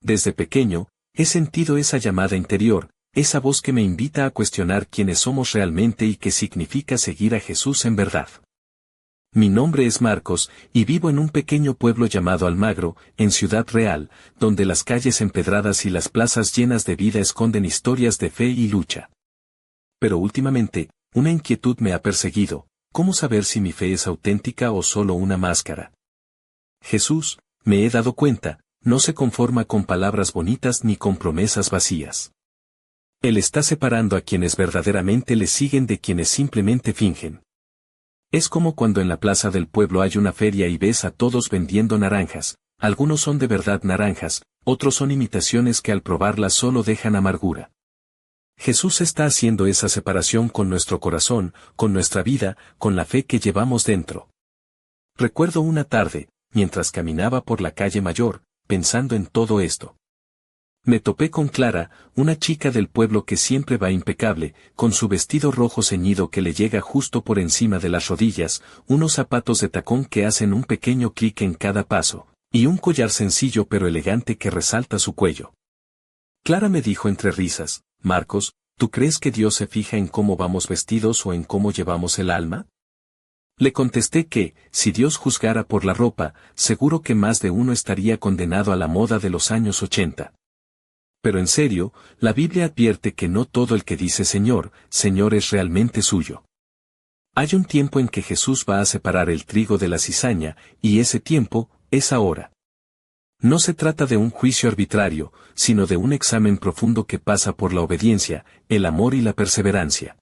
Desde pequeño, he sentido esa llamada interior, esa voz que me invita a cuestionar quiénes somos realmente y qué significa seguir a Jesús en verdad. Mi nombre es Marcos, y vivo en un pequeño pueblo llamado Almagro, en Ciudad Real, donde las calles empedradas y las plazas llenas de vida esconden historias de fe y lucha. Pero últimamente, una inquietud me ha perseguido: ¿cómo saber si mi fe es auténtica o solo una máscara? Jesús, me he dado cuenta, no se conforma con palabras bonitas ni con promesas vacías. Él está separando a quienes verdaderamente le siguen de quienes simplemente fingen. Es como cuando en la plaza del pueblo hay una feria y ves a todos vendiendo naranjas. Algunos son de verdad naranjas, otros son imitaciones que al probarlas solo dejan amargura. Jesús está haciendo esa separación con nuestro corazón, con nuestra vida, con la fe que llevamos dentro. Recuerdo una tarde, mientras caminaba por la calle Mayor, pensando en todo esto. Me topé con Clara, una chica del pueblo que siempre va impecable, con su vestido rojo ceñido que le llega justo por encima de las rodillas, unos zapatos de tacón que hacen un pequeño clic en cada paso, y un collar sencillo pero elegante que resalta su cuello. Clara me dijo entre risas: Marcos, ¿tú crees que Dios se fija en cómo vamos vestidos o en cómo llevamos el alma? Le contesté que, si Dios juzgara por la ropa, seguro que más de uno estaría condenado a la moda de los años 80. Pero en serio, la Biblia advierte que no todo el que dice Señor, Señor es realmente suyo. Hay un tiempo en que Jesús va a separar el trigo de la cizaña, y ese tiempo es ahora. No se trata de un juicio arbitrario, sino de un examen profundo que pasa por la obediencia, el amor y la perseverancia.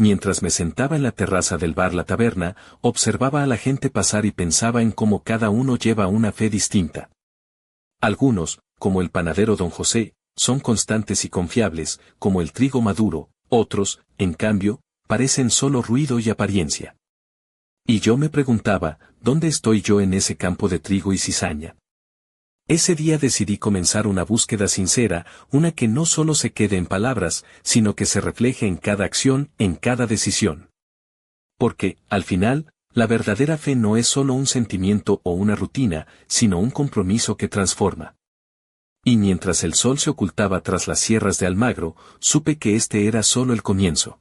Mientras me sentaba en la terraza del bar La Taberna, observaba a la gente pasar y pensaba en cómo cada uno lleva una fe distinta. Algunos, como el panadero Don José, son constantes y confiables, como el trigo maduro; otros, en cambio, parecen solo ruido y apariencia. Y yo me preguntaba, ¿dónde estoy yo en ese campo de trigo y cizaña? Ese día decidí comenzar una búsqueda sincera, una que no solo se quede en palabras, sino que se refleje en cada acción, en cada decisión. Porque, al final, la verdadera fe no es solo un sentimiento o una rutina, sino un compromiso que transforma. Y mientras el sol se ocultaba tras las sierras de Almagro, supe que este era solo el comienzo.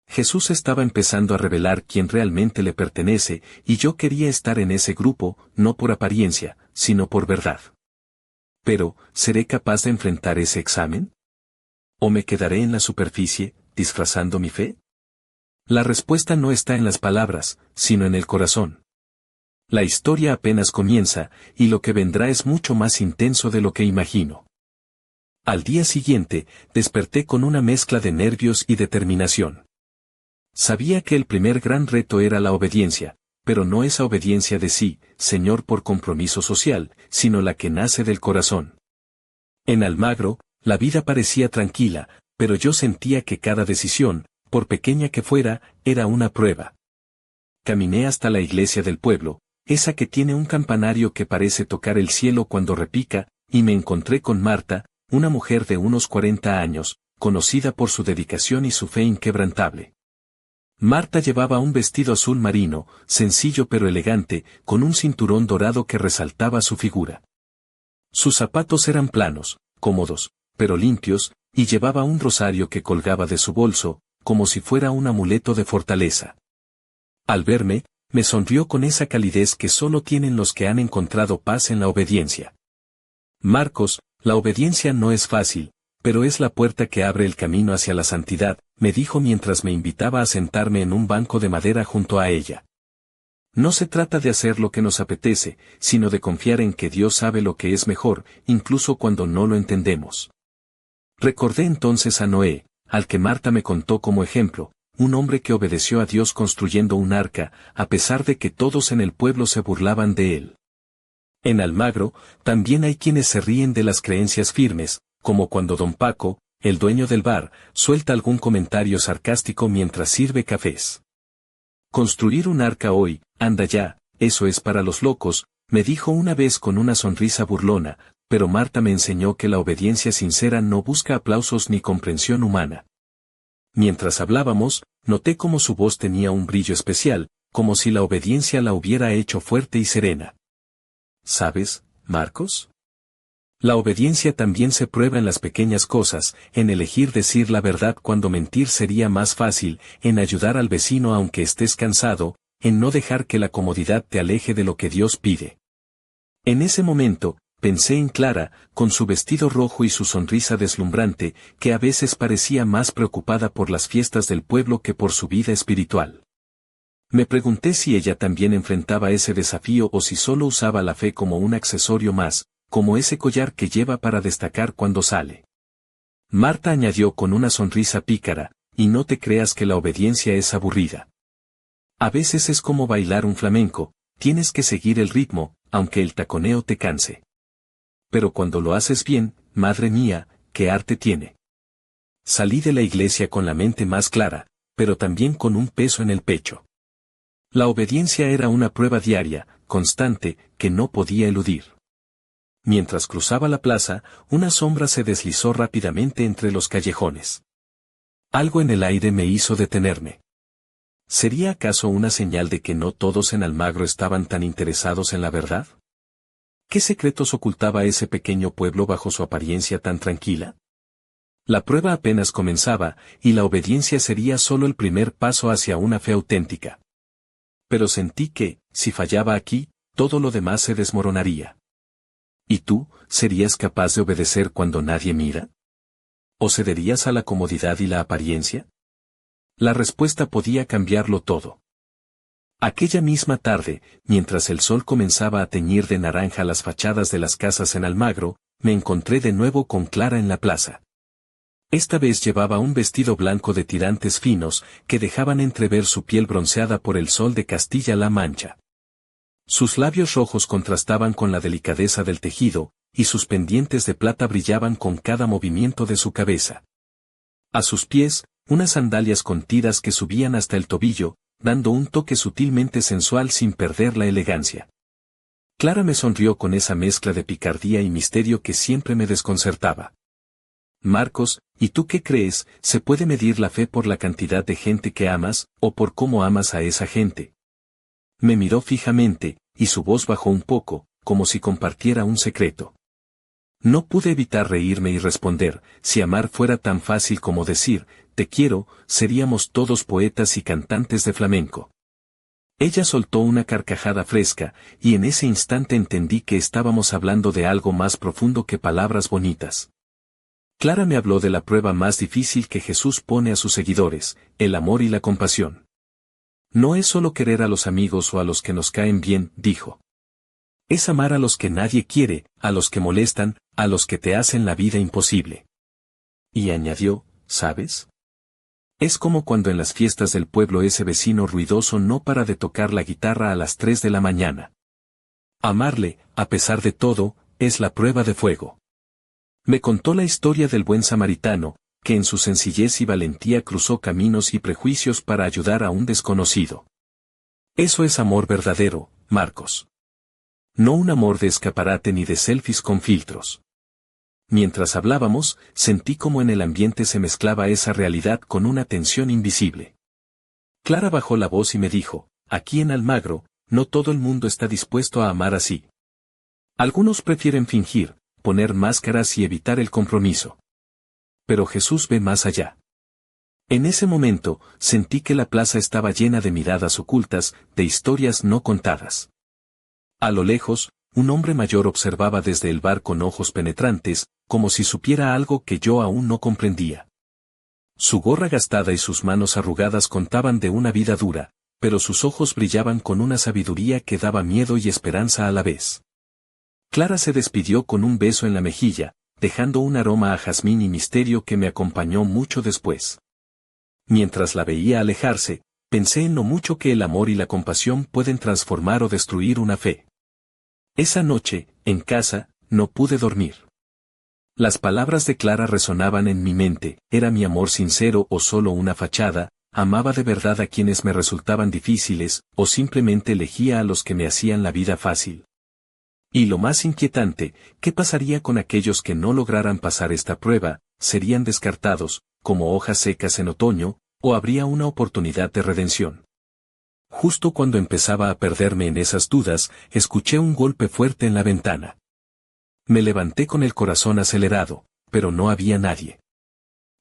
Jesús estaba empezando a revelar quién realmente le pertenece, y yo quería estar en ese grupo, no por apariencia, sino por verdad. Pero, ¿seré capaz de enfrentar ese examen? ¿O me quedaré en la superficie, disfrazando mi fe? La respuesta no está en las palabras, sino en el corazón. La historia apenas comienza, y lo que vendrá es mucho más intenso de lo que imagino. Al día siguiente, desperté con una mezcla de nervios y determinación. Sabía que el primer gran reto era la obediencia, pero no esa obediencia de sí, Señor, por compromiso social, sino la que nace del corazón. En Almagro, la vida parecía tranquila, pero yo sentía que cada decisión, por pequeña que fuera, era una prueba. Caminé hasta la iglesia del pueblo, esa que tiene un campanario que parece tocar el cielo cuando repica, y me encontré con Marta, una mujer de unos 40 años, conocida por su dedicación y su fe inquebrantable. Marta llevaba un vestido azul marino, sencillo pero elegante, con un cinturón dorado que resaltaba su figura. Sus zapatos eran planos, cómodos, pero limpios, y llevaba un rosario que colgaba de su bolso, como si fuera un amuleto de fortaleza. Al verme, me sonrió con esa calidez que solo tienen los que han encontrado paz en la obediencia. Marcos, la obediencia no es fácil, pero es la puerta que abre el camino hacia la santidad, me dijo mientras me invitaba a sentarme en un banco de madera junto a ella. No se trata de hacer lo que nos apetece, sino de confiar en que Dios sabe lo que es mejor, incluso cuando no lo entendemos. Recordé entonces a Noé, al que Marta me contó como ejemplo, un hombre que obedeció a Dios construyendo un arca, a pesar de que todos en el pueblo se burlaban de él. En Almagro, también hay quienes se ríen de las creencias firmes, como cuando don Paco, el dueño del bar, suelta algún comentario sarcástico mientras sirve cafés. Construir un arca hoy, anda ya, eso es para los locos, me dijo una vez con una sonrisa burlona, pero Marta me enseñó que la obediencia sincera no busca aplausos ni comprensión humana. Mientras hablábamos, noté cómo su voz tenía un brillo especial, como si la obediencia la hubiera hecho fuerte y serena. ¿Sabes, Marcos? La obediencia también se prueba en las pequeñas cosas, en elegir decir la verdad cuando mentir sería más fácil, en ayudar al vecino aunque estés cansado, en no dejar que la comodidad te aleje de lo que Dios pide. En ese momento, pensé en Clara, con su vestido rojo y su sonrisa deslumbrante, que a veces parecía más preocupada por las fiestas del pueblo que por su vida espiritual. Me pregunté si ella también enfrentaba ese desafío o si solo usaba la fe como un accesorio más, como ese collar que lleva para destacar cuando sale. Marta añadió con una sonrisa pícara, y no te creas que la obediencia es aburrida. A veces es como bailar un flamenco, tienes que seguir el ritmo, aunque el taconeo te canse. Pero cuando lo haces bien, madre mía, qué arte tiene. Salí de la iglesia con la mente más clara, pero también con un peso en el pecho. La obediencia era una prueba diaria, constante, que no podía eludir. Mientras cruzaba la plaza, una sombra se deslizó rápidamente entre los callejones. Algo en el aire me hizo detenerme. ¿Sería acaso una señal de que no todos en Almagro estaban tan interesados en la verdad? ¿Qué secretos ocultaba ese pequeño pueblo bajo su apariencia tan tranquila? La prueba apenas comenzaba, y la obediencia sería solo el primer paso hacia una fe auténtica. Pero sentí que, si fallaba aquí, todo lo demás se desmoronaría. ¿Y tú, serías capaz de obedecer cuando nadie mira? ¿O cederías a la comodidad y la apariencia? La respuesta podía cambiarlo todo. Aquella misma tarde, mientras el sol comenzaba a teñir de naranja las fachadas de las casas en Almagro, me encontré de nuevo con Clara en la plaza. Esta vez llevaba un vestido blanco de tirantes finos, que dejaban entrever su piel bronceada por el sol de Castilla-La Mancha. Sus labios rojos contrastaban con la delicadeza del tejido, y sus pendientes de plata brillaban con cada movimiento de su cabeza. A sus pies, unas sandalias con tiras que subían hasta el tobillo, dando un toque sutilmente sensual sin perder la elegancia. Clara me sonrió con esa mezcla de picardía y misterio que siempre me desconcertaba. Marcos, ¿y tú qué crees? ¿Se puede medir la fe por la cantidad de gente que amas, o por cómo amas a esa gente? Me miró fijamente, y su voz bajó un poco, como si compartiera un secreto. No pude evitar reírme y responder, si amar fuera tan fácil como decir, te quiero, seríamos todos poetas y cantantes de flamenco. Ella soltó una carcajada fresca, y en ese instante entendí que estábamos hablando de algo más profundo que palabras bonitas. Clara me habló de la prueba más difícil que Jesús pone a sus seguidores, el amor y la compasión. No es solo querer a los amigos o a los que nos caen bien, dijo. Es amar a los que nadie quiere, a los que molestan, a los que te hacen la vida imposible. Y añadió, ¿sabes? Es como cuando en las fiestas del pueblo ese vecino ruidoso no para de tocar la guitarra a las 3 de la mañana. Amarle, a pesar de todo, es la prueba de fuego. Me contó la historia del buen samaritano, que en su sencillez y valentía cruzó caminos y prejuicios para ayudar a un desconocido. Eso es amor verdadero, Marcos. No un amor de escaparate ni de selfies con filtros. Mientras hablábamos, sentí como en el ambiente se mezclaba esa realidad con una tensión invisible. Clara bajó la voz y me dijo, aquí en Almagro, no todo el mundo está dispuesto a amar así. Algunos prefieren fingir, poner máscaras y evitar el compromiso. Pero Jesús ve más allá. En ese momento, sentí que la plaza estaba llena de miradas ocultas, de historias no contadas. A lo lejos, un hombre mayor observaba desde el bar con ojos penetrantes, como si supiera algo que yo aún no comprendía. Su gorra gastada y sus manos arrugadas contaban de una vida dura, pero sus ojos brillaban con una sabiduría que daba miedo y esperanza a la vez. Clara se despidió con un beso en la mejilla, dejando un aroma a jazmín y misterio que me acompañó mucho después. Mientras la veía alejarse, pensé en lo mucho que el amor y la compasión pueden transformar o destruir una fe. Esa noche, en casa, no pude dormir. Las palabras de Clara resonaban en mi mente, ¿era mi amor sincero o solo una fachada? ¿Amaba de verdad a quienes me resultaban difíciles, o simplemente elegía a los que me hacían la vida fácil? Y lo más inquietante, ¿qué pasaría con aquellos que no lograran pasar esta prueba? ¿Serían descartados, como hojas secas en otoño, o habría una oportunidad de redención? Justo cuando empezaba a perderme en esas dudas, escuché un golpe fuerte en la ventana. Me levanté con el corazón acelerado, pero no había nadie.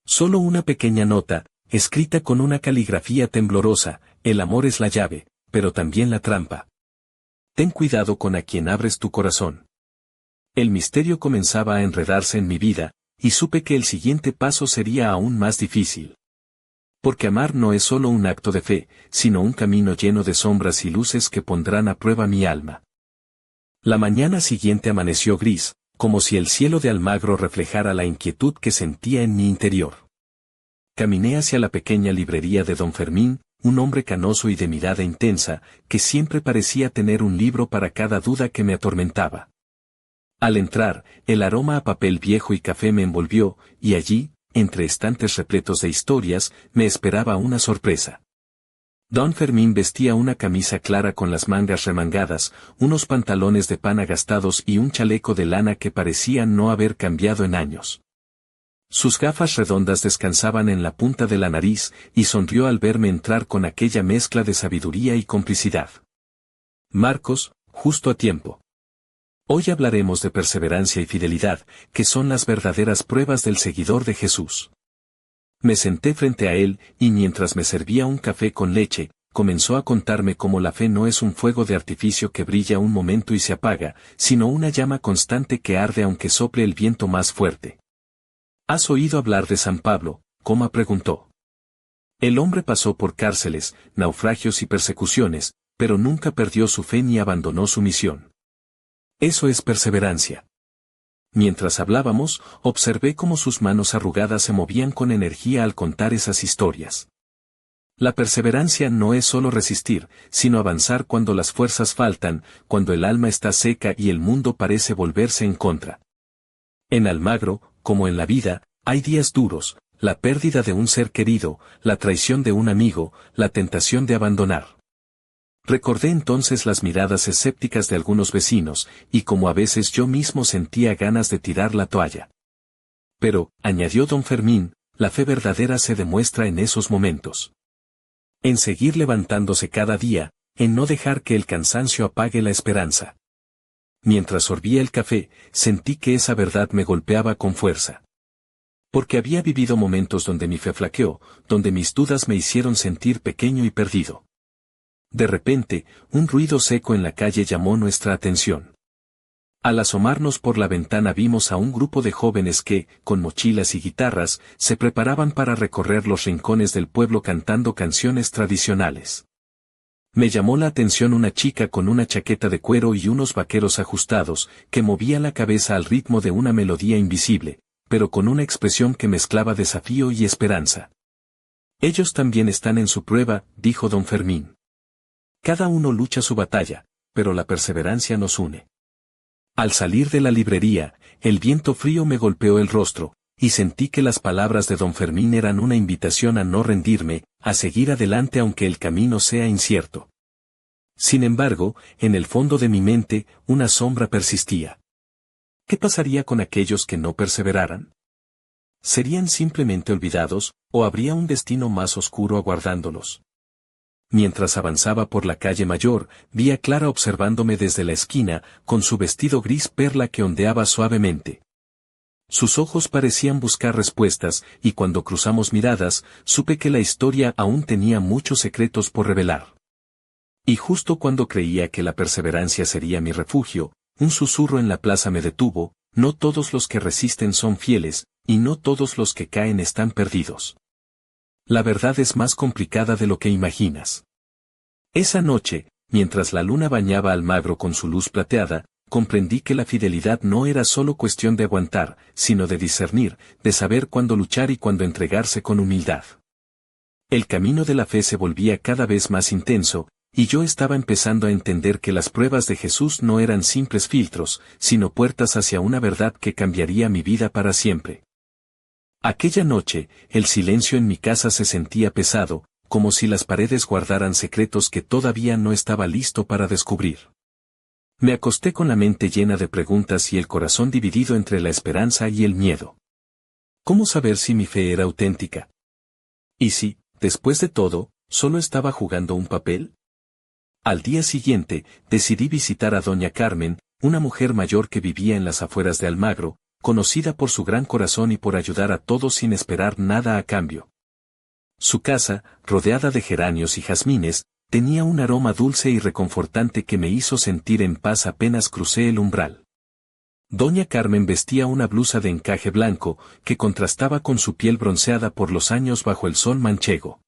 Solo una pequeña nota, escrita con una caligrafía temblorosa: el amor es la llave, pero también la trampa. Ten cuidado con a quien abres tu corazón. El misterio comenzaba a enredarse en mi vida, y supe que el siguiente paso sería aún más difícil. Porque amar no es solo un acto de fe, sino un camino lleno de sombras y luces que pondrán a prueba mi alma. La mañana siguiente amaneció gris, como si el cielo de Almagro reflejara la inquietud que sentía en mi interior. Caminé hacia la pequeña librería de don Fermín, un hombre canoso y de mirada intensa, que siempre parecía tener un libro para cada duda que me atormentaba. Al entrar, el aroma a papel viejo y café me envolvió, y allí, entre estantes repletos de historias, me esperaba una sorpresa. Don Fermín vestía una camisa clara con las mangas remangadas, unos pantalones de pana gastados y un chaleco de lana que parecían no haber cambiado en años. Sus gafas redondas descansaban en la punta de la nariz, y sonrió al verme entrar con aquella mezcla de sabiduría y complicidad. Marcos, justo a tiempo. Hoy hablaremos de perseverancia y fidelidad, que son las verdaderas pruebas del seguidor de Jesús. Me senté frente a él, y mientras me servía un café con leche, comenzó a contarme cómo la fe no es un fuego de artificio que brilla un momento y se apaga, sino una llama constante que arde aunque sople el viento más fuerte. ¿Has oído hablar de San Pablo?, Coma preguntó. El hombre pasó por cárceles, naufragios y persecuciones, pero nunca perdió su fe ni abandonó su misión. Eso es perseverancia. Mientras hablábamos, observé cómo sus manos arrugadas se movían con energía al contar esas historias. La perseverancia no es solo resistir, sino avanzar cuando las fuerzas faltan, cuando el alma está seca y el mundo parece volverse en contra. En Almagro, como en la vida, hay días duros: la pérdida de un ser querido, la traición de un amigo, la tentación de abandonar. Recordé entonces las miradas escépticas de algunos vecinos, y como a veces yo mismo sentía ganas de tirar la toalla. Pero, añadió don Fermín, la fe verdadera se demuestra en esos momentos. En seguir levantándose cada día, en no dejar que el cansancio apague la esperanza. Mientras sorbía el café, sentí que esa verdad me golpeaba con fuerza. Porque había vivido momentos donde mi fe flaqueó, donde mis dudas me hicieron sentir pequeño y perdido. De repente, un ruido seco en la calle llamó nuestra atención. Al asomarnos por la ventana vimos a un grupo de jóvenes que, con mochilas y guitarras, se preparaban para recorrer los rincones del pueblo cantando canciones tradicionales. Me llamó la atención una chica con una chaqueta de cuero y unos vaqueros ajustados, que movía la cabeza al ritmo de una melodía invisible, pero con una expresión que mezclaba desafío y esperanza. Ellos también están en su prueba, dijo don Fermín. Cada uno lucha su batalla, pero la perseverancia nos une. Al salir de la librería, el viento frío me golpeó el rostro, y sentí que las palabras de don Fermín eran una invitación a no rendirme, a seguir adelante aunque el camino sea incierto. Sin embargo, en el fondo de mi mente, una sombra persistía. ¿Qué pasaría con aquellos que no perseveraran? ¿Serían simplemente olvidados, o habría un destino más oscuro aguardándolos? Mientras avanzaba por la calle mayor, vi a Clara observándome desde la esquina, con su vestido gris perla que ondeaba suavemente. Sus ojos parecían buscar respuestas, y cuando cruzamos miradas, supe que la historia aún tenía muchos secretos por revelar. Y justo cuando creía que la perseverancia sería mi refugio, un susurro en la plaza me detuvo: no todos los que resisten son fieles, y no todos los que caen están perdidos. La verdad es más complicada de lo que imaginas. Esa noche, mientras la luna bañaba Almagro con su luz plateada, comprendí que la fidelidad no era solo cuestión de aguantar, sino de discernir, de saber cuándo luchar y cuándo entregarse con humildad. El camino de la fe se volvía cada vez más intenso, y yo estaba empezando a entender que las pruebas de Jesús no eran simples filtros, sino puertas hacia una verdad que cambiaría mi vida para siempre. Aquella noche, el silencio en mi casa se sentía pesado, como si las paredes guardaran secretos que todavía no estaba listo para descubrir. Me acosté con la mente llena de preguntas y el corazón dividido entre la esperanza y el miedo. ¿Cómo saber si mi fe era auténtica? ¿Y si, después de todo, solo estaba jugando un papel? Al día siguiente, decidí visitar a doña Carmen, una mujer mayor que vivía en las afueras de Almagro, conocida por su gran corazón y por ayudar a todos sin esperar nada a cambio. Su casa, rodeada de geranios y jazmines, tenía un aroma dulce y reconfortante que me hizo sentir en paz apenas crucé el umbral. Doña Carmen vestía una blusa de encaje blanco, que contrastaba con su piel bronceada por los años bajo el sol manchego.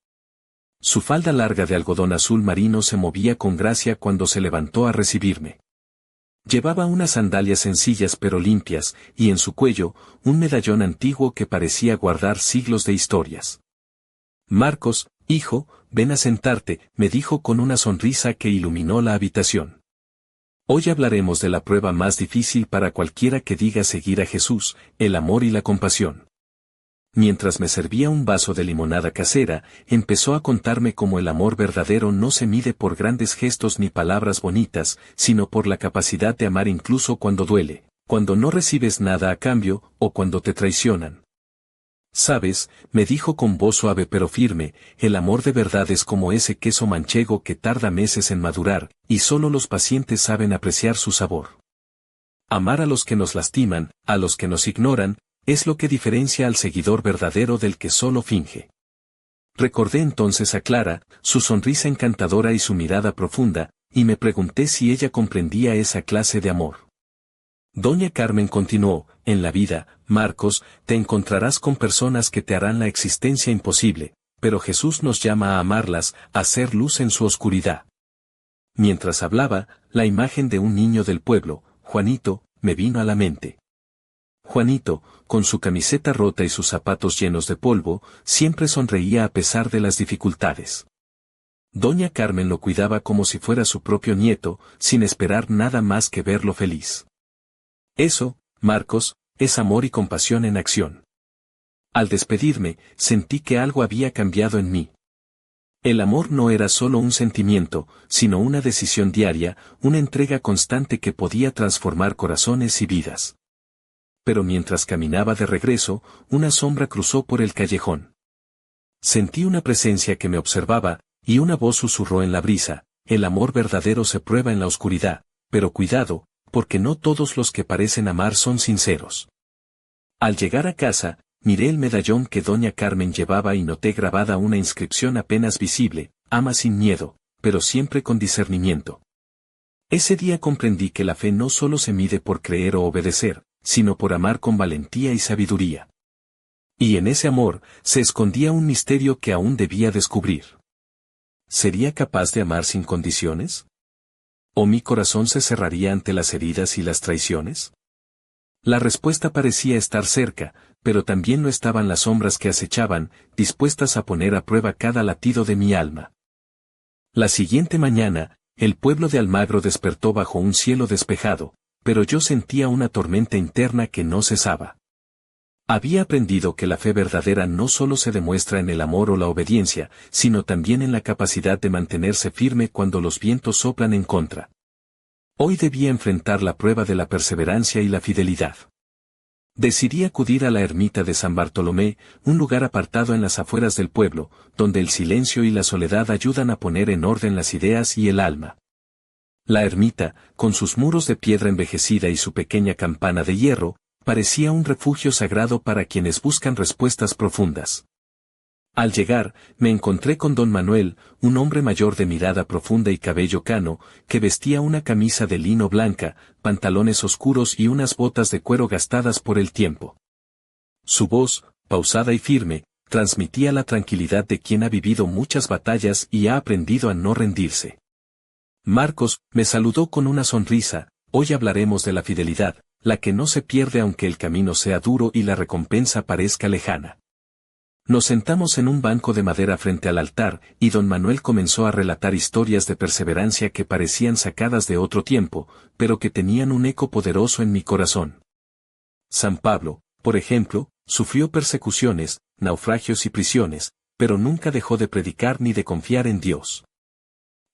Su falda larga de algodón azul marino se movía con gracia cuando se levantó a recibirme. Llevaba unas sandalias sencillas pero limpias, y en su cuello, un medallón antiguo que parecía guardar siglos de historias. Marcos, hijo, ven a sentarte, me dijo con una sonrisa que iluminó la habitación. Hoy hablaremos de la prueba más difícil para cualquiera que diga seguir a Jesús, el amor y la compasión. Mientras me servía un vaso de limonada casera, empezó a contarme cómo el amor verdadero no se mide por grandes gestos ni palabras bonitas, sino por la capacidad de amar incluso cuando duele, cuando no recibes nada a cambio, o cuando te traicionan. Sabes, me dijo con voz suave pero firme, el amor de verdad es como ese queso manchego que tarda meses en madurar, y solo los pacientes saben apreciar su sabor. Amar a los que nos lastiman, a los que nos ignoran, es lo que diferencia al seguidor verdadero del que solo finge. Recordé entonces a Clara, su sonrisa encantadora y su mirada profunda, y me pregunté si ella comprendía esa clase de amor. Doña Carmen continuó, en la vida, Marcos, te encontrarás con personas que te harán la existencia imposible, pero Jesús nos llama a amarlas, a hacer luz en su oscuridad. Mientras hablaba, la imagen de un niño del pueblo, Juanito, me vino a la mente. Juanito, con su camiseta rota y sus zapatos llenos de polvo, siempre sonreía a pesar de las dificultades. Doña Carmen lo cuidaba como si fuera su propio nieto, sin esperar nada más que verlo feliz. Eso, Marcos, es amor y compasión en acción. Al despedirme, sentí que algo había cambiado en mí. El amor no era solo un sentimiento, sino una decisión diaria, una entrega constante que podía transformar corazones y vidas. Pero mientras caminaba de regreso, una sombra cruzó por el callejón. Sentí una presencia que me observaba, y una voz susurró en la brisa, el amor verdadero se prueba en la oscuridad, pero cuidado, porque no todos los que parecen amar son sinceros. Al llegar a casa, miré el medallón que doña Carmen llevaba y noté grabada una inscripción apenas visible, ama sin miedo, pero siempre con discernimiento. Ese día comprendí que la fe no solo se mide por creer o obedecer, sino por amar con valentía y sabiduría. Y en ese amor, se escondía un misterio que aún debía descubrir. ¿Sería capaz de amar sin condiciones? ¿O mi corazón se cerraría ante las heridas y las traiciones? La respuesta parecía estar cerca, pero también lo estaban las sombras que acechaban, dispuestas a poner a prueba cada latido de mi alma. La siguiente mañana, el pueblo de Almagro despertó bajo un cielo despejado, pero yo sentía una tormenta interna que no cesaba. Había aprendido que la fe verdadera no solo se demuestra en el amor o la obediencia, sino también en la capacidad de mantenerse firme cuando los vientos soplan en contra. Hoy debía enfrentar la prueba de la perseverancia y la fidelidad. Decidí acudir a la ermita de San Bartolomé, un lugar apartado en las afueras del pueblo, donde el silencio y la soledad ayudan a poner en orden las ideas y el alma. La ermita, con sus muros de piedra envejecida y su pequeña campana de hierro, parecía un refugio sagrado para quienes buscan respuestas profundas. Al llegar, me encontré con don Manuel, un hombre mayor de mirada profunda y cabello cano, que vestía una camisa de lino blanca, pantalones oscuros y unas botas de cuero gastadas por el tiempo. Su voz, pausada y firme, transmitía la tranquilidad de quien ha vivido muchas batallas y ha aprendido a no rendirse. Marcos, me saludó con una sonrisa, hoy hablaremos de la fidelidad, la que no se pierde aunque el camino sea duro y la recompensa parezca lejana. Nos sentamos en un banco de madera frente al altar, y don Manuel comenzó a relatar historias de perseverancia que parecían sacadas de otro tiempo, pero que tenían un eco poderoso en mi corazón. San Pablo, por ejemplo, sufrió persecuciones, naufragios y prisiones, pero nunca dejó de predicar ni de confiar en Dios.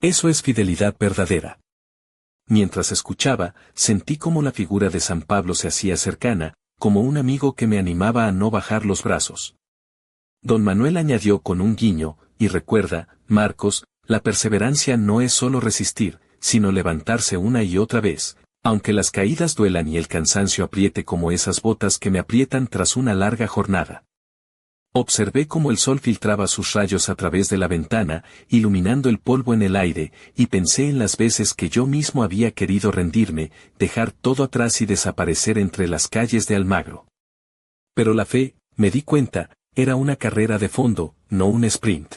Eso es fidelidad verdadera. Mientras escuchaba, sentí como la figura de San Pablo se hacía cercana, como un amigo que me animaba a no bajar los brazos. Don Manuel añadió con un guiño, y recuerda, Marcos, la perseverancia no es solo resistir, sino levantarse una y otra vez, Aunque las caídas duelan y el cansancio apriete como esas botas que me aprietan tras una larga jornada. Observé cómo el sol filtraba sus rayos a través de la ventana, iluminando el polvo en el aire, y pensé en las veces que yo mismo había querido rendirme, dejar todo atrás y desaparecer entre las calles de Almagro. Pero la fe, me di cuenta, era una carrera de fondo, no un sprint.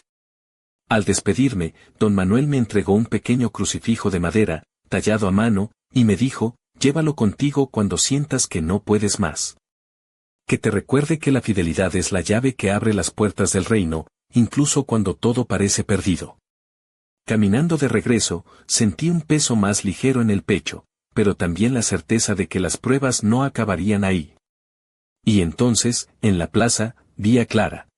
Al despedirme, don Manuel me entregó un pequeño crucifijo de madera, tallado a mano, y me dijo, llévalo contigo cuando sientas que no puedes más. Que te recuerde que la fidelidad es la llave que abre las puertas del reino, incluso cuando todo parece perdido. Caminando de regreso, sentí un peso más ligero en el pecho, pero también la certeza de que las pruebas no acabarían ahí. Y entonces, en la plaza, vi a Clara.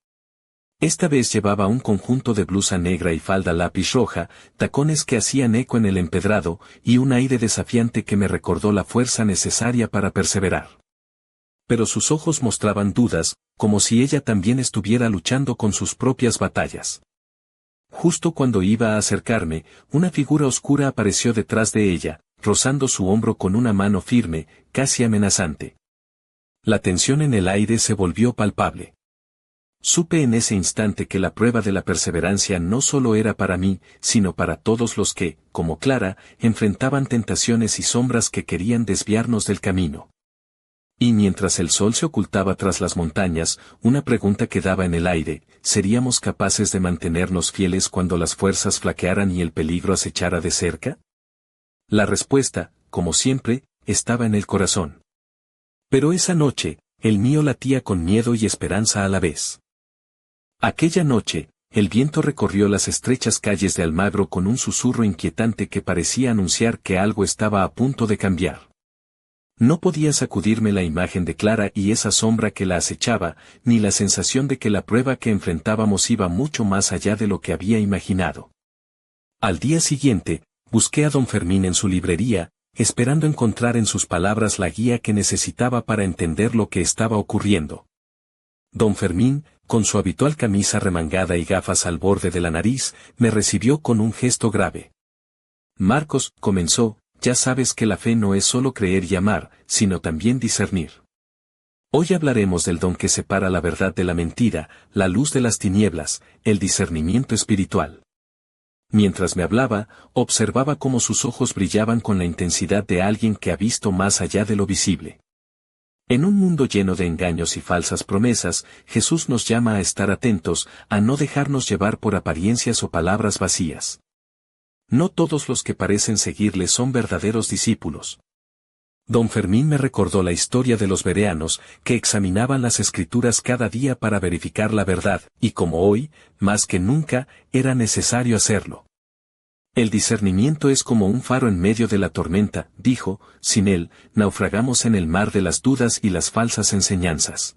Esta vez llevaba un conjunto de blusa negra y falda lápiz roja, tacones que hacían eco en el empedrado, y un aire desafiante que me recordó la fuerza necesaria para perseverar. Pero sus ojos mostraban dudas, como si ella también estuviera luchando con sus propias batallas. Justo cuando iba a acercarme, una figura oscura apareció detrás de ella, rozando su hombro con una mano firme, casi amenazante. La tensión en el aire se volvió palpable. Supe en ese instante que la prueba de la perseverancia no solo era para mí, sino para todos los que, como Clara, enfrentaban tentaciones y sombras que querían desviarnos del camino. Y mientras el sol se ocultaba tras las montañas, una pregunta quedaba en el aire: ¿seríamos capaces de mantenernos fieles cuando las fuerzas flaquearan y el peligro acechara de cerca? La respuesta, como siempre, estaba en el corazón. Pero esa noche, el mío latía con miedo y esperanza a la vez. Aquella noche, el viento recorrió las estrechas calles de Almagro con un susurro inquietante que parecía anunciar que algo estaba a punto de cambiar. No podía sacudirme la imagen de Clara y esa sombra que la acechaba, ni la sensación de que la prueba que enfrentábamos iba mucho más allá de lo que había imaginado. Al día siguiente, busqué a don Fermín en su librería, esperando encontrar en sus palabras la guía que necesitaba para entender lo que estaba ocurriendo. Don Fermín, con su habitual camisa remangada y gafas al borde de la nariz, me recibió con un gesto grave. Marcos, comenzó, ya sabes que la fe no es solo creer y amar, sino también discernir. Hoy hablaremos del don que separa la verdad de la mentira, la luz de las tinieblas, el discernimiento espiritual. Mientras me hablaba, observaba cómo sus ojos brillaban con la intensidad de alguien que ha visto más allá de lo visible. En un mundo lleno de engaños y falsas promesas, Jesús nos llama a estar atentos, a no dejarnos llevar por apariencias o palabras vacías. No todos los que parecen seguirle son verdaderos discípulos. Don Fermín me recordó la historia de los bereanos, que examinaban las escrituras cada día para verificar la verdad, y como hoy, más que nunca, era necesario hacerlo. El discernimiento es como un faro en medio de la tormenta, dijo, sin él, naufragamos en el mar de las dudas y las falsas enseñanzas.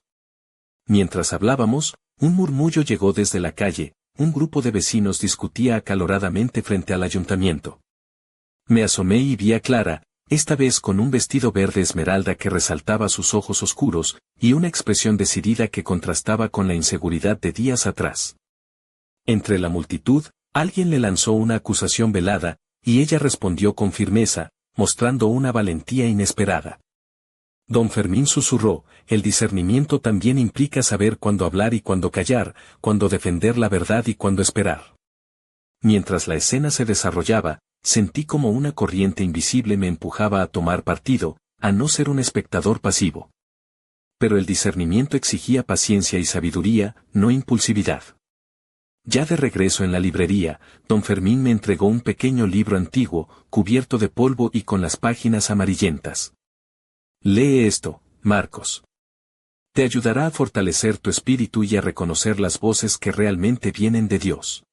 Mientras hablábamos, un murmullo llegó desde la calle. Un grupo de vecinos discutía acaloradamente frente al ayuntamiento. Me asomé y vi a Clara, esta vez con un vestido verde esmeralda que resaltaba sus ojos oscuros, y una expresión decidida que contrastaba con la inseguridad de días atrás. Entre la multitud, alguien le lanzó una acusación velada, y ella respondió con firmeza, mostrando una valentía inesperada. Don Fermín susurró, el discernimiento también implica saber cuándo hablar y cuándo callar, cuándo defender la verdad y cuándo esperar. Mientras la escena se desarrollaba, sentí como una corriente invisible me empujaba a tomar partido, a no ser un espectador pasivo. Pero el discernimiento exigía paciencia y sabiduría, no impulsividad. Ya de regreso en la librería, don Fermín me entregó un pequeño libro antiguo, cubierto de polvo y con las páginas amarillentas. Lee esto, Marcos. Te ayudará a fortalecer tu espíritu y a reconocer las voces que realmente vienen de Dios.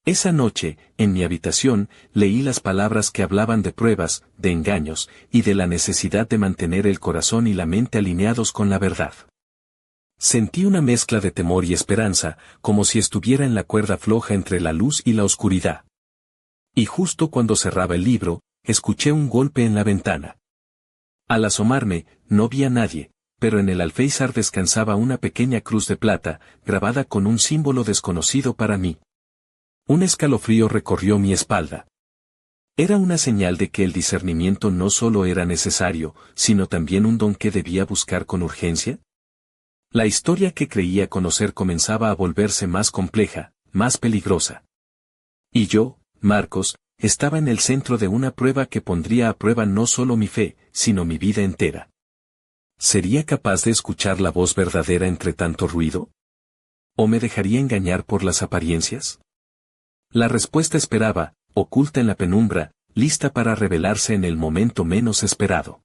Esa noche, en mi habitación, leí las palabras que hablaban de pruebas, de engaños, y de la necesidad de mantener el corazón y la mente alineados con la verdad. Sentí una mezcla de temor y esperanza, como si estuviera en la cuerda floja entre la luz y la oscuridad. Y justo cuando cerraba el libro, escuché un golpe en la ventana. Al asomarme, no vi a nadie, pero en el alféizar descansaba una pequeña cruz de plata, grabada con un símbolo desconocido para mí. Un escalofrío recorrió mi espalda. Era una señal de que el discernimiento no solo era necesario, sino también un don que debía buscar con urgencia. La historia que creía conocer comenzaba a volverse más compleja, más peligrosa. Y yo, Marcos, estaba en el centro de una prueba que pondría a prueba no solo mi fe, sino mi vida entera. ¿Sería capaz de escuchar la voz verdadera entre tanto ruido? ¿O me dejaría engañar por las apariencias? La respuesta esperaba, oculta en la penumbra, lista para revelarse en el momento menos esperado.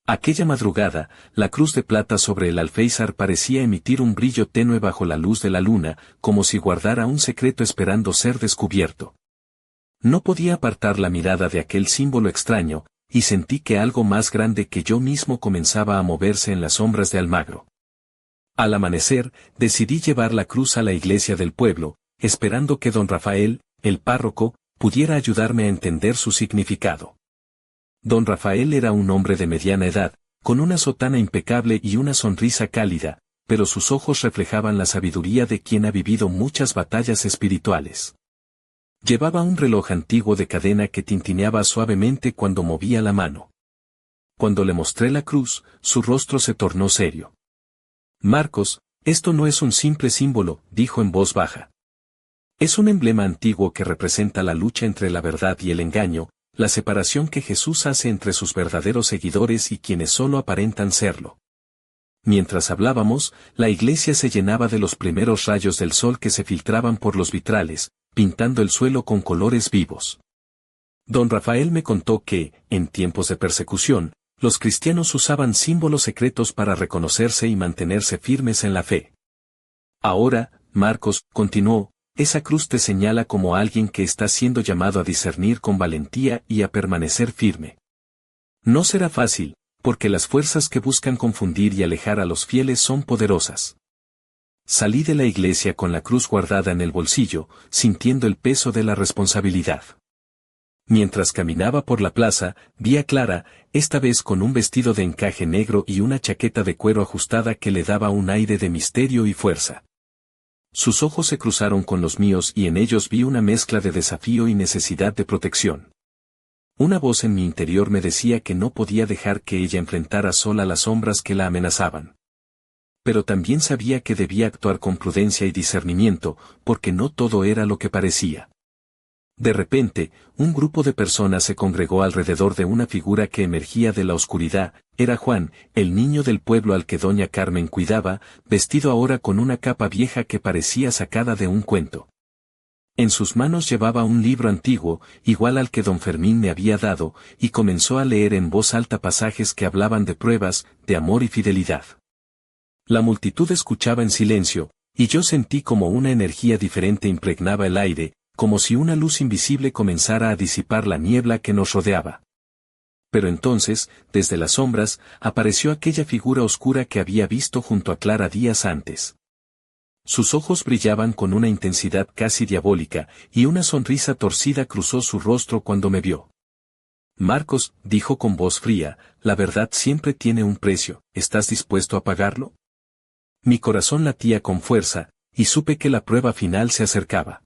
Aquella madrugada, la cruz de plata sobre el alféizar parecía emitir un brillo tenue bajo la luz de la luna, como si guardara un secreto esperando ser descubierto. No podía apartar la mirada de aquel símbolo extraño, y sentí que algo más grande que yo mismo comenzaba a moverse en las sombras de Almagro. Al amanecer, decidí llevar la cruz a la iglesia del pueblo, esperando que don Rafael, el párroco, pudiera ayudarme a entender su significado. Don Rafael era un hombre de mediana edad, con una sotana impecable y una sonrisa cálida, pero sus ojos reflejaban la sabiduría de quien ha vivido muchas batallas espirituales. Llevaba un reloj antiguo de cadena que tintineaba suavemente cuando movía la mano. Cuando le mostré la cruz, su rostro se tornó serio. Marcos, esto no es un simple símbolo, dijo en voz baja. Es un emblema antiguo que representa la lucha entre la verdad y el engaño, la separación que Jesús hace entre sus verdaderos seguidores y quienes solo aparentan serlo. Mientras hablábamos, la iglesia se llenaba de los primeros rayos del sol que se filtraban por los vitrales, pintando el suelo con colores vivos. Don Rafael me contó que, en tiempos de persecución, los cristianos usaban símbolos secretos para reconocerse y mantenerse firmes en la fe. Ahora, Marcos, continuó, esa cruz te señala como alguien que está siendo llamado a discernir con valentía y a permanecer firme. No será fácil, porque las fuerzas que buscan confundir y alejar a los fieles son poderosas. Salí de la iglesia con la cruz guardada en el bolsillo, sintiendo el peso de la responsabilidad. Mientras caminaba por la plaza, vi a Clara, esta vez con un vestido de encaje negro y una chaqueta de cuero ajustada que le daba un aire de misterio y fuerza. Sus ojos se cruzaron con los míos y en ellos vi una mezcla de desafío y necesidad de protección. Una voz en mi interior me decía que no podía dejar que ella enfrentara sola las sombras que la amenazaban. Pero también sabía que debía actuar con prudencia y discernimiento, porque no todo era lo que parecía. De repente, un grupo de personas se congregó alrededor de una figura que emergía de la oscuridad. Era Juan, el niño del pueblo al que doña Carmen cuidaba, vestido ahora con una capa vieja que parecía sacada de un cuento. En sus manos llevaba un libro antiguo, igual al que don Fermín me había dado, y comenzó a leer en voz alta pasajes que hablaban de pruebas, de amor y fidelidad. La multitud escuchaba en silencio, y yo sentí como una energía diferente impregnaba el aire, como si una luz invisible comenzara a disipar la niebla que nos rodeaba. Pero entonces, desde las sombras, apareció aquella figura oscura que había visto junto a Clara días antes. Sus ojos brillaban con una intensidad casi diabólica, y una sonrisa torcida cruzó su rostro cuando me vio. Marcos, dijo con voz fría, la verdad siempre tiene un precio, ¿estás dispuesto a pagarlo? Mi corazón latía con fuerza, y supe que la prueba final se acercaba.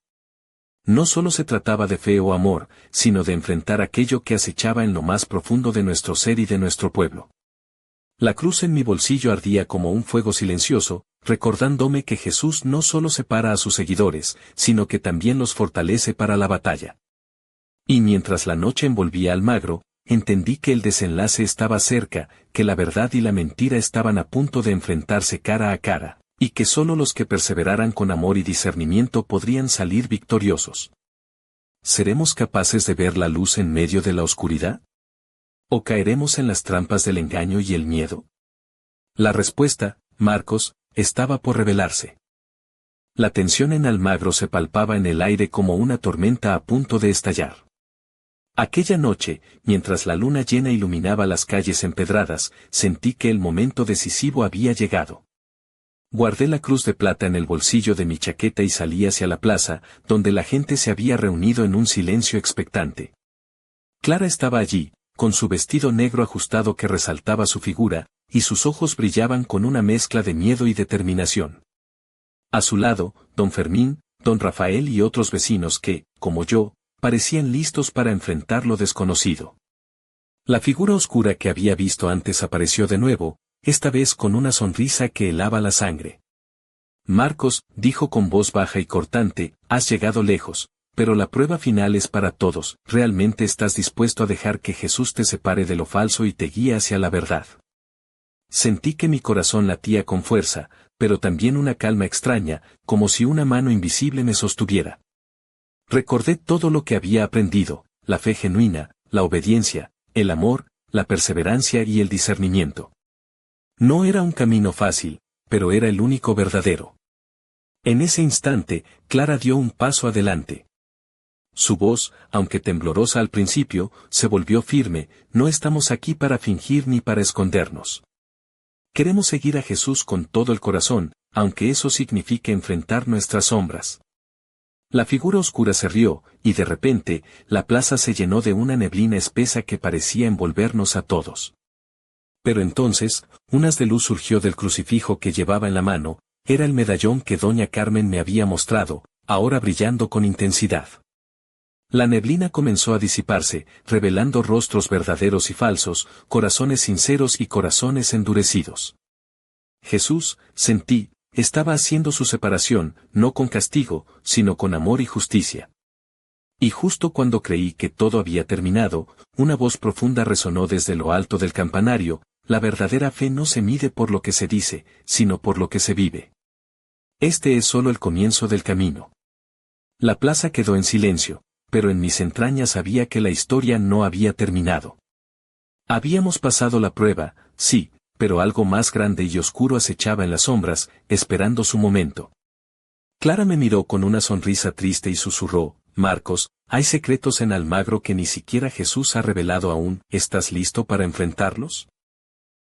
No solo se trataba de fe o amor, sino de enfrentar aquello que acechaba en lo más profundo de nuestro ser y de nuestro pueblo. La cruz en mi bolsillo ardía como un fuego silencioso, recordándome que Jesús no solo separa a sus seguidores, sino que también los fortalece para la batalla. Y mientras la noche envolvía Almagro, entendí que el desenlace estaba cerca, que la verdad y la mentira estaban a punto de enfrentarse cara a cara, y que solo los que perseveraran con amor y discernimiento podrían salir victoriosos. ¿Seremos capaces de ver la luz en medio de la oscuridad? ¿O caeremos en las trampas del engaño y el miedo? La respuesta, Marcos, estaba por revelarse. La tensión en Almagro se palpaba en el aire como una tormenta a punto de estallar. Aquella noche, mientras la luna llena iluminaba las calles empedradas, sentí que el momento decisivo había llegado. Guardé la cruz de plata en el bolsillo de mi chaqueta y salí hacia la plaza, donde la gente se había reunido en un silencio expectante. Clara estaba allí, con su vestido negro ajustado que resaltaba su figura, y sus ojos brillaban con una mezcla de miedo y determinación. A su lado, don Fermín, don Rafael y otros vecinos que, como yo, parecían listos para enfrentar lo desconocido. La figura oscura que había visto antes apareció de nuevo, esta vez con una sonrisa que helaba la sangre. Marcos, dijo con voz baja y cortante, has llegado lejos, pero la prueba final es para todos. ¿Realmente estás dispuesto a dejar que Jesús te separe de lo falso y te guíe hacia la verdad? Sentí que mi corazón latía con fuerza, pero también una calma extraña, como si una mano invisible me sostuviera. Recordé todo lo que había aprendido, la fe genuina, la obediencia, el amor, la perseverancia y el discernimiento. No era un camino fácil, pero era el único verdadero. En ese instante, Clara dio un paso adelante. Su voz, aunque temblorosa al principio, se volvió firme. No estamos aquí para fingir ni para escondernos. Queremos seguir a Jesús con todo el corazón, aunque eso signifique enfrentar nuestras sombras. La figura oscura se rió, y de repente, la plaza se llenó de una neblina espesa que parecía envolvernos a todos. Pero entonces, un haz de luz surgió del crucifijo que llevaba en la mano. Era el medallón que doña Carmen me había mostrado, ahora brillando con intensidad. La neblina comenzó a disiparse, revelando rostros verdaderos y falsos, corazones sinceros y corazones endurecidos. Jesús, sentí, estaba haciendo su separación, no con castigo, sino con amor y justicia. Y justo cuando creí que todo había terminado, una voz profunda resonó desde lo alto del campanario: la verdadera fe no se mide por lo que se dice, sino por lo que se vive. Este es solo el comienzo del camino. La plaza quedó en silencio, pero en mis entrañas sabía que la historia no había terminado. Habíamos pasado la prueba, sí, pero algo más grande y oscuro acechaba en las sombras, esperando su momento. Clara me miró con una sonrisa triste y susurró: Marcos, hay secretos en Almagro que ni siquiera Jesús ha revelado aún. ¿Estás listo para enfrentarlos?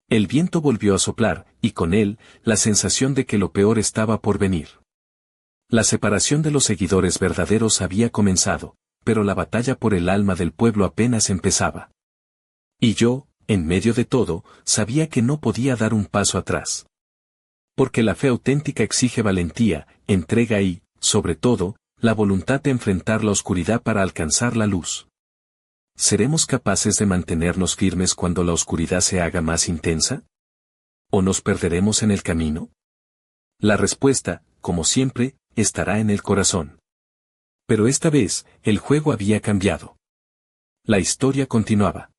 El viento volvió a soplar, y con él, la sensación de que lo peor estaba por venir. La separación de los seguidores verdaderos había comenzado, pero la batalla por el alma del pueblo apenas empezaba. Y yo, en medio de todo, sabía que no podía dar un paso atrás. Porque la fe auténtica exige valentía, entrega y, sobre todo, la voluntad de enfrentar la oscuridad para alcanzar la luz. ¿Seremos capaces de mantenernos firmes cuando la oscuridad se haga más intensa? ¿O nos perderemos en el camino? La respuesta, como siempre, estará en el corazón. Pero esta vez, el juego había cambiado. La historia continuaba.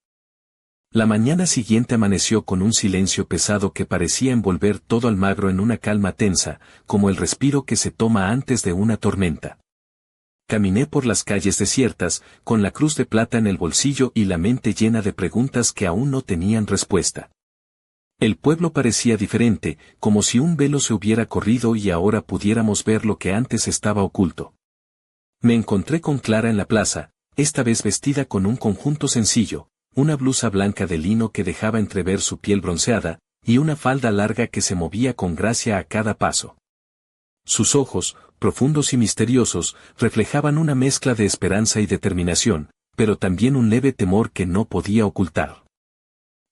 La mañana siguiente amaneció con un silencio pesado que parecía envolver todo Almagro en una calma tensa, como el respiro que se toma antes de una tormenta. Caminé por las calles desiertas, con la cruz de plata en el bolsillo y la mente llena de preguntas que aún no tenían respuesta. El pueblo parecía diferente, como si un velo se hubiera corrido y ahora pudiéramos ver lo que antes estaba oculto. Me encontré con Clara en la plaza, esta vez vestida con un conjunto sencillo, una blusa blanca de lino que dejaba entrever su piel bronceada, y una falda larga que se movía con gracia a cada paso. Sus ojos, profundos y misteriosos, reflejaban una mezcla de esperanza y determinación, pero también un leve temor que no podía ocultar.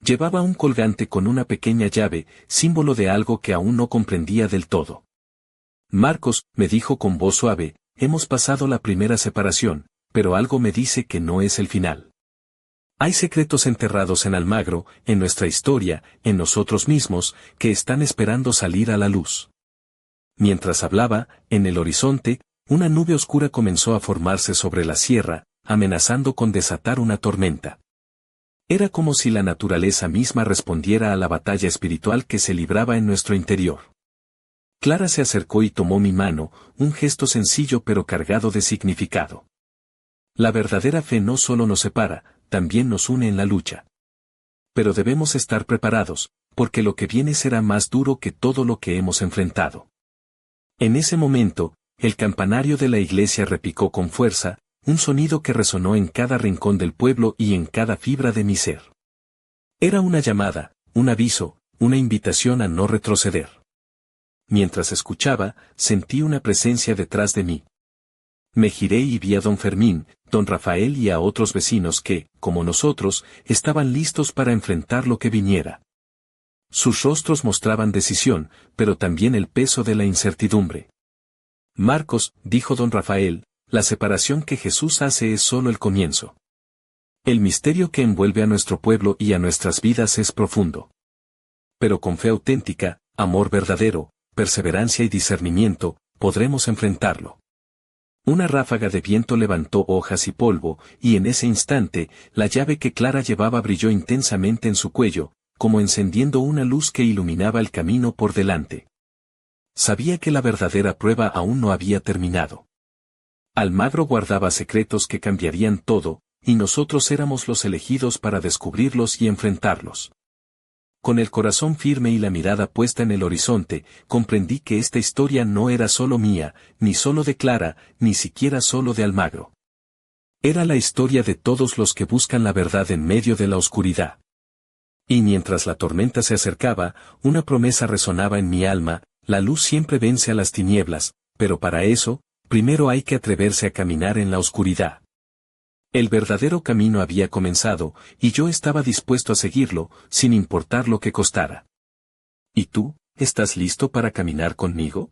Llevaba un colgante con una pequeña llave, símbolo de algo que aún no comprendía del todo. Marcos, me dijo con voz suave, hemos pasado la primera separación, pero algo me dice que no es el final. Hay secretos enterrados en Almagro, en nuestra historia, en nosotros mismos, que están esperando salir a la luz. Mientras hablaba, en el horizonte, una nube oscura comenzó a formarse sobre la sierra, amenazando con desatar una tormenta. Era como si la naturaleza misma respondiera a la batalla espiritual que se libraba en nuestro interior. Clara se acercó y tomó mi mano, un gesto sencillo pero cargado de significado. La verdadera fe no solo nos separa, también nos une en la lucha. Pero debemos estar preparados, porque lo que viene será más duro que todo lo que hemos enfrentado. En ese momento, el campanario de la iglesia repicó con fuerza, un sonido que resonó en cada rincón del pueblo y en cada fibra de mi ser. Era una llamada, un aviso, una invitación a no retroceder. Mientras escuchaba, sentí una presencia detrás de mí. Me giré y vi a don Fermín, don Rafael y a otros vecinos que, como nosotros, estaban listos para enfrentar lo que viniera. Sus rostros mostraban decisión, pero también el peso de la incertidumbre. Marcos, dijo don Rafael, la separación que Jesús hace es solo el comienzo. El misterio que envuelve a nuestro pueblo y a nuestras vidas es profundo. Pero con fe auténtica, amor verdadero, perseverancia y discernimiento, podremos enfrentarlo. Una ráfaga de viento levantó hojas y polvo, y en ese instante, la llave que Clara llevaba brilló intensamente en su cuello, como encendiendo una luz que iluminaba el camino por delante. Sabía que la verdadera prueba aún no había terminado. Almagro guardaba secretos que cambiarían todo, y nosotros éramos los elegidos para descubrirlos y enfrentarlos. Con el corazón firme y la mirada puesta en el horizonte, comprendí que esta historia no era solo mía, ni solo de Clara, ni siquiera solo de Almagro. Era la historia de todos los que buscan la verdad en medio de la oscuridad. Y mientras la tormenta se acercaba, una promesa resonaba en mi alma: la luz siempre vence a las tinieblas, pero para eso, primero hay que atreverse a caminar en la oscuridad. El verdadero camino había comenzado, y yo estaba dispuesto a seguirlo, sin importar lo que costara. ¿Y tú, estás listo para caminar conmigo?